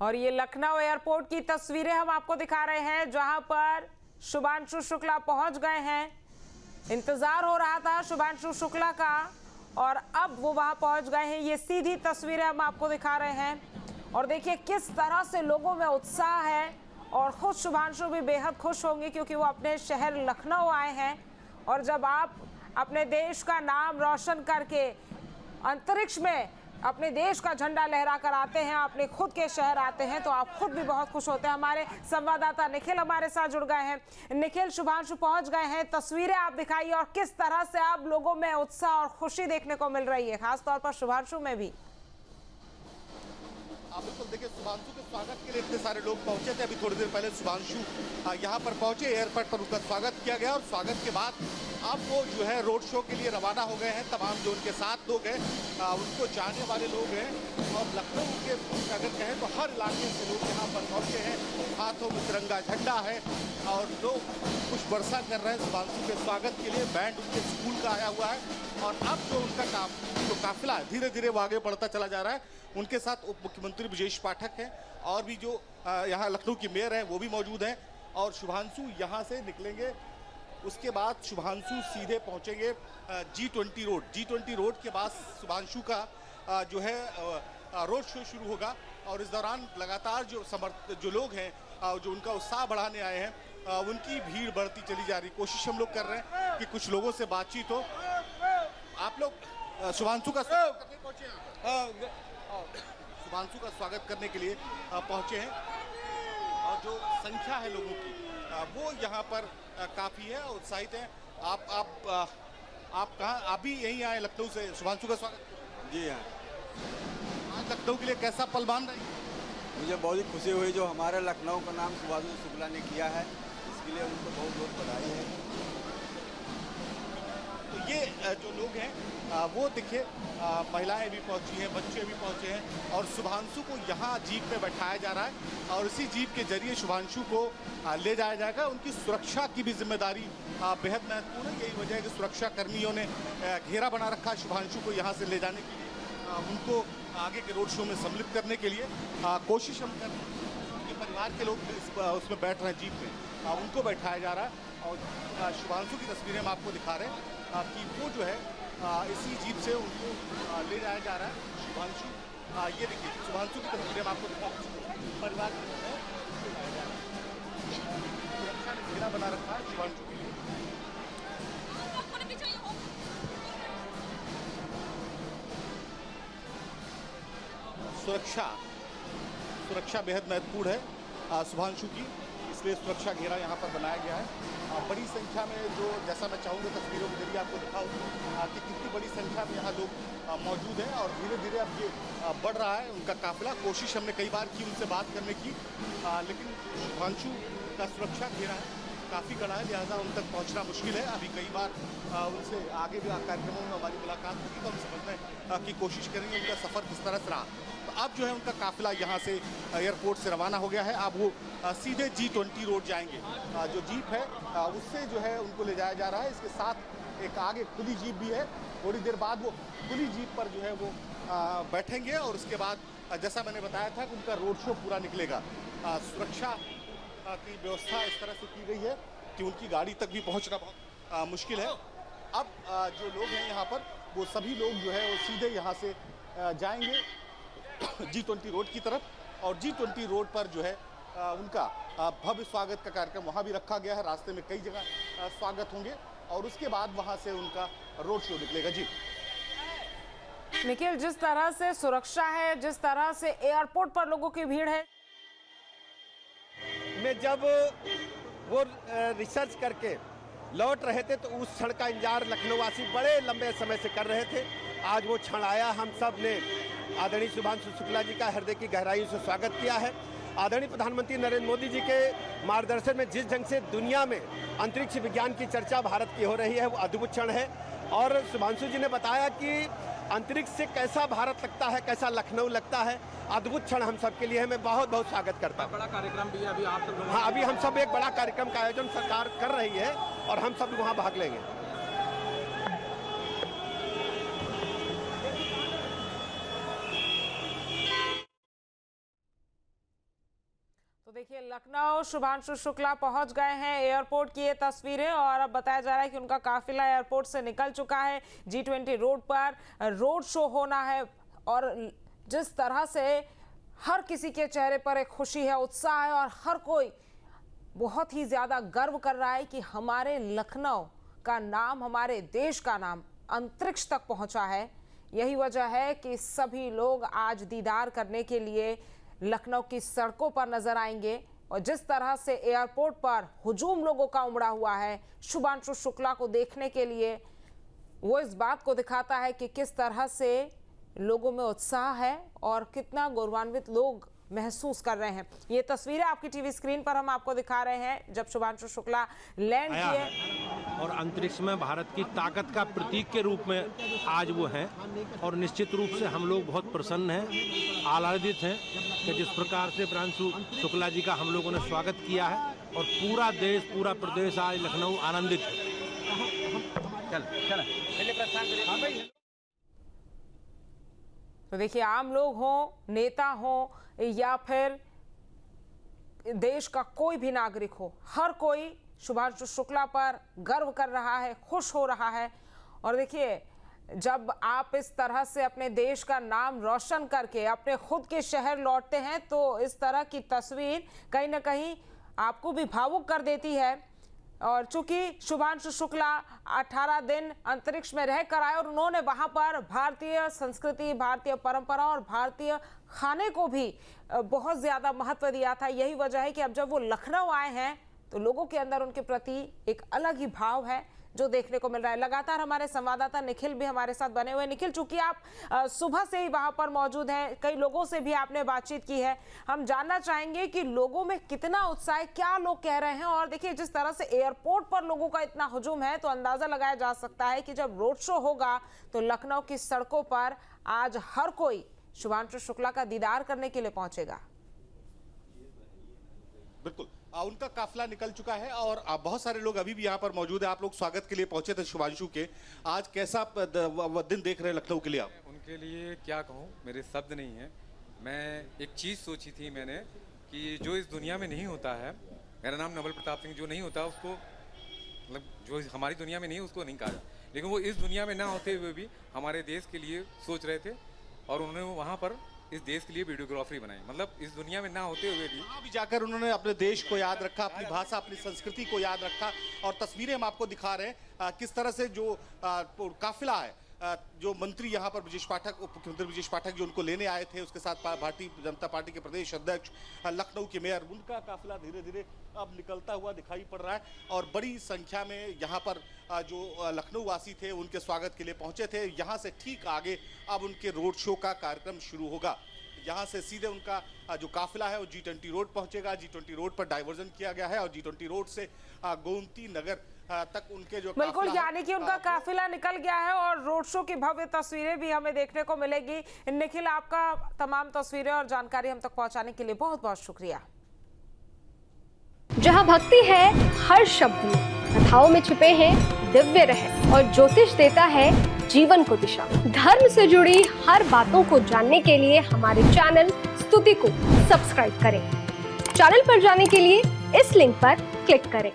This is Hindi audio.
और ये लखनऊ एयरपोर्ट की तस्वीरें हम आपको दिखा रहे हैं, जहां पर शुभांशु शुक्ला पहुंच गए हैं। इंतजार हो रहा था शुभांशु शुक्ला का और अब वो वहां पहुंच गए हैं। ये सीधी तस्वीरें हम आपको दिखा रहे हैं और देखिए किस तरह से लोगों में उत्साह है और खुद शुभांशु भी बेहद खुश होंगे क्योंकि वो अपने शहर लखनऊ आए हैं। और जब आप अपने देश का नाम रोशन करके अंतरिक्ष में अपने देश का झंडा लहरा कर आते हैं, अपने खुद के शहर आते हैं, तो आप खुद भी बहुत खुश होते हैं। हमारे संवाददाता निखिल हमारे साथ जुड़ गए हैं। निखिल, शुभांशु पहुंच गए हैं, तस्वीरें आप दिखाइए और किस तरह से आप लोगों में उत्साह और खुशी देखने को मिल रही है, खासतौर पर शुभांशु में भी। आप बिल्कुल देखिए, शुभांशु के स्वागत के लिए इतने सारे लोग पहुंचे थे। अभी थोड़ी देर पहले शुभांशु यहाँ पर पहुंचे, एयरपोर्ट पर उनका स्वागत किया गया और स्वागत के बाद अब वो जो है रोड शो के लिए रवाना हो गए हैं। तमाम जो उनके साथ लोग हैं, उनको जाने वाले लोग हैं और लखनऊ के अगर कहें तो हर इलाके से लोग यहाँ पर पहुंचे हैं। हाथों में तिरंगा झंडा है और लोग कुछ वर्षा कर रहे हैं शुभांशु के स्वागत के लिए। बैंड उनके स्कूल का आया हुआ है और अब जो उनका काफिला है धीरे धीरे वो आगे बढ़ता चला जा रहा है। उनके साथ उप मुख्यमंत्री ब्रजेश पाठक हैं और भी जो यहाँ लखनऊ की मेयर हैं वो भी मौजूद हैं और शुभांशु यहाँ से निकलेंगे। उसके बाद शुभांशु सीधे पहुँचेंगे G20 रोड। G20 रोड के बाद शुभांशु का जो है रोड शो शुरू होगा और इस दौरान लगातार जो लोग हैं जो उनका उत्साह बढ़ाने आए हैं उनकी भीड़ बढ़ती चली जा रही। कोशिश हम लोग कर रहे हैं कि कुछ लोगों से बातचीत हो। आप लोग शुभांशु का स्वागत करने पहुंचे हैं, शुभांशु का स्वागत करने के लिए पहुंचे हैं और जो संख्या है लोगों की वो यहाँ पर काफ़ी है, उत्साहित हैं। आप कहाँ, आप भी यहीं आए लखनऊ से? शुभांशु का स्वागत। जी हाँ, आज लखनऊ के लिए कैसा पल मान रही? मुझे बहुत ही खुशी हुई जो हमारे लखनऊ का नाम शुभांशु शुक्ला ने किया है, इसके लिए उनको बहुत बहुत बधाई है। तो ये जो लोग हैं वो देखिए महिलाएं भी पहुंची हैं, बच्चे भी पहुंचे हैं और शुभांशु को यहाँ जीप पे बैठाया जा रहा है और इसी जीप के जरिए शुभांशु को ले जाया जाएगा। उनकी सुरक्षा की भी जिम्मेदारी बेहद महत्वपूर्ण है। यही वजह है कि सुरक्षा कर्मियों ने घेरा बना रखा है शुभांशु को यहाँ से ले जाने के लिए, उनको आगे के रोड शो में सम्मिलित करने के लिए कोशिश हम कर रहे हैं। उनके परिवार के लोग उसमें बैठ रहे हैं, जीप में उनको बैठाया जा रहा है और शुभांशु की तस्वीरें हम आपको दिखा रहे हैं कि वो जो है इसी जीप से उनको ले जाया जा रहा है। शुभांशु, ये देखिए शुभांशु की तस्वीरें हम आपको दिखा रहे हैं। परिवार के लोग हैं, सुरक्षा ने घेरा बना रखा है शुभांशु के लिए। सुरक्षा बेहद महत्वपूर्ण है शुभांशु की, इसलिए सुरक्षा घेरा यहाँ पर बनाया गया है। बड़ी संख्या में जो, जैसा मैं चाहूँगा तस्वीरों के जरिए आपको दिखाऊँ कि कितनी बड़ी संख्या में यहाँ लोग मौजूद हैं और धीरे धीरे अब ये बढ़ रहा है उनका काफिला। कोशिश हमने कई बार की उनसे बात करने की, लेकिन शुभांशु का सुरक्षा घेरा है काफ़ी कड़ा है, लिहाजा उन तक पहुँचना मुश्किल है। अभी कई बार उनसे आगे भी कार्यक्रमों में हमारी मुलाकात होगी तो हम समझने की कोशिश करेंगे उनका सफ़र किस तरह से रहा। तो अब जो है उनका काफिला यहाँ से एयरपोर्ट से रवाना हो गया है। अब वो सीधे G20 रोड जाएंगे। जो जीप है उससे जो है उनको ले जाया जा रहा है। इसके साथ एक आगे खुली जीप भी है। थोड़ी देर बाद वो खुली जीप पर जो है वो बैठेंगे और उसके बाद जैसा मैंने बताया था कि उनका रोड शो पूरा निकलेगा। सुरक्षा की व्यवस्था इस तरह से की गई है कि उनकी गाड़ी तक भी पहुँचना बहुत मुश्किल है। अब जो लोग हैं यहाँ पर वो सभी लोग जो है वो सीधे यहाँ से जाएंगे G20 रोड की तरफ और G20 रोड पर जो है उनका भव्य स्वागत का कार्यक्रम वहाँ भी रखा गया है। रास्ते में कई जगह स्वागत होंगे और उसके बाद वहाँ से उनका रोड शो निकलेगा। जी निखिल, जिस तरह से सुरक्षा है, जिस तरह से एयरपोर्ट पर लोगों की भीड़ है, में जब वो रिसर्च करके लौट रहे थे तो उस क्षण का इंतजार लखनऊ वासी बड़े लंबे समय से कर रहे थे। आज वो क्षण आया। हम सब ने आदरणीय शुभांशु शुक्ला जी का हृदय की गहराइयों से स्वागत किया है। आदरणीय प्रधानमंत्री नरेंद्र मोदी जी के मार्गदर्शन में जिस ढंग से दुनिया में अंतरिक्ष विज्ञान की चर्चा भारत की हो रही है वो अद्भुत क्षण है और शुभांशु जी ने बताया कि अंतरिक्ष से कैसा भारत लगता है, कैसा लखनऊ लगता है। अद्भुत क्षण हम सब के लिए है। मैं बहुत बहुत स्वागत करता हूँ। बड़ा कार्यक्रम भी है अभी आप सब लोग। हाँ, अभी हम सब एक बड़ा कार्यक्रम का आयोजन सरकार कर रही है और हम सब वहाँ भाग लेंगे। तो देखिए लखनऊ शुभांशु शुक्ला पहुंच गए हैं। एयरपोर्ट की ये तस्वीरें और अब बताया जा रहा है कि उनका काफिला एयरपोर्ट से निकल चुका है। G20 रोड पर रोड शो होना है और जिस तरह से हर किसी के चेहरे पर एक खुशी है, उत्साह है और हर कोई बहुत ही ज्यादा गर्व कर रहा है कि हमारे लखनऊ का नाम, हमारे देश का नाम अंतरिक्ष तक पहुंचा है। यही वजह है कि सभी लोग आज दीदार करने के लिए लखनऊ की सड़कों पर नजर आएंगे और जिस तरह से एयरपोर्ट पर हुजूम लोगों का उमड़ा हुआ है शुभांशु शुक्ला को देखने के लिए, वो इस बात को दिखाता है कि किस तरह से लोगों में उत्साह है और कितना गौरवान्वित लोग महसूस कर रहे हैं। ये तस्वीरें आपकी टीवी स्क्रीन पर हम आपको दिखा रहे हैं जब शुभांशु शुक्ला लैंड किए और अंतरिक्ष में भारत की ताकत का प्रतीक के रूप में आज वो हैं और निश्चित रूप से हम लोग बहुत प्रसन्न हैं, आह्लादित हैं कि जिस प्रकार से शुभांशु शुक्ला जी का हम लोगों ने स्वागत किया है और पूरा देश, पूरा प्रदेश आज लखनऊ आनंदित है। तो देखिए आम लोग हों, नेता हों या फिर देश का कोई भी नागरिक हो, हर कोई शुभांशु शुक्ला पर गर्व कर रहा है, खुश हो रहा है। और देखिए जब आप इस तरह से अपने देश का नाम रोशन करके अपने खुद के शहर लौटते हैं तो इस तरह की तस्वीर कहीं ना कहीं आपको भी भावुक कर देती है। और चूंकि शुभांशु शुक्ला 18 दिन अंतरिक्ष में रह कर आए और उन्होंने वहां पर भारतीय संस्कृति, भारतीय परंपरा और भारतीय खाने को भी बहुत ज्यादा महत्व दिया था। यही वजह है कि अब जब वो लखनऊ आए हैं तो लोगों के अंदर उनके प्रति एक अलग ही भाव है जो देखने को मिल रहा है। लगातार हमारे संवाददाता निखिल भी हमारे साथ बने हुए। निखिल, चूंकि आप सुबह से ही वहां पर मौजूद हैं, कई लोगों से भी आपने बातचीत की है, हम जानना चाहेंगे कि लोगों में कितना उत्साह है, क्या लोग कह रहे हैं। और देखिए जिस तरह से एयरपोर्ट पर लोगों का इतना हुजूम है तो अंदाजा लगाया जा सकता है कि जब रोड शो होगा तो लखनऊ की सड़कों पर आज हर कोई शुभांशु शुक्ला का दीदार करने के लिए पहुंचेगा। बिल्कुल, उनका काफिला निकल चुका है और बहुत सारे लोग अभी भी यहाँ पर मौजूद है। आप लोग स्वागत के लिए पहुंचे थे शुभांशु के, आज कैसा दिन देख रहे हैं लखनऊ के लिए आप? उनके लिए क्या कहूँ, मेरे शब्द नहीं है। मैं एक चीज़ सोची थी मैंने कि जो इस दुनिया में नहीं होता है, मेरा नाम नवल प्रताप सिंह, जो नहीं होता उसको मतलब जो हमारी दुनिया में नहीं है उसको नहीं कहा, लेकिन वो इस दुनिया में ना होते हुए भी हमारे देश के लिए सोच रहे थे और उन्होंने वहाँ पर इस देश के लिए वीडियोग्राफी बनाई। मतलब इस दुनिया में ना होते हुए भी वहाँ भी जाकर उन्होंने अपने देश को याद रखा, अपनी भाषा, अपनी संस्कृति को याद रखा। और तस्वीरें हम आपको दिखा रहे हैं किस तरह से जो काफिला है, जो मंत्री यहाँ पर ब्रजेश पाठक, उप मुख्यमंत्री ब्रजेश पाठक जो उनको लेने आए थे, उसके साथ भारतीय जनता पार्टी के प्रदेश अध्यक्ष, लखनऊ के मेयर, उनका काफिला धीरे धीरे अब निकलता हुआ दिखाई पड़ रहा है। और बड़ी संख्या में यहाँ पर जो लखनऊ वासी थे उनके स्वागत के लिए पहुंचे थे। यहाँ से ठीक आगे अब उनके रोड शो का कार्यक्रम शुरू होगा। यहाँ से सीधे उनका जो काफिला है वो G20 रोड पहुंचेगा। G20 रोड पर डाइवर्जन किया गया है और G20 रोड से गोमती नगर तक उनके जो बिल्कुल, यानी कि उनका काफिला निकल गया है और रोड शो की भव्य तस्वीरें भी हमें देखने को मिलेगी। निखिल, आपका तमाम तस्वीरें और जानकारी हम तक पहुंचाने के लिए बहुत बहुत शुक्रिया। जहां भक्ति है हर शब्द में, कथाओं में छुपे हैं दिव्य रहस्य और ज्योतिष देता है जीवन को दिशा। धर्म से जुड़ी हर बातों को जानने के लिए हमारे चैनल स्तुति को सब्सक्राइब करें। चैनल पर जाने के लिए इस लिंक पर क्लिक करें।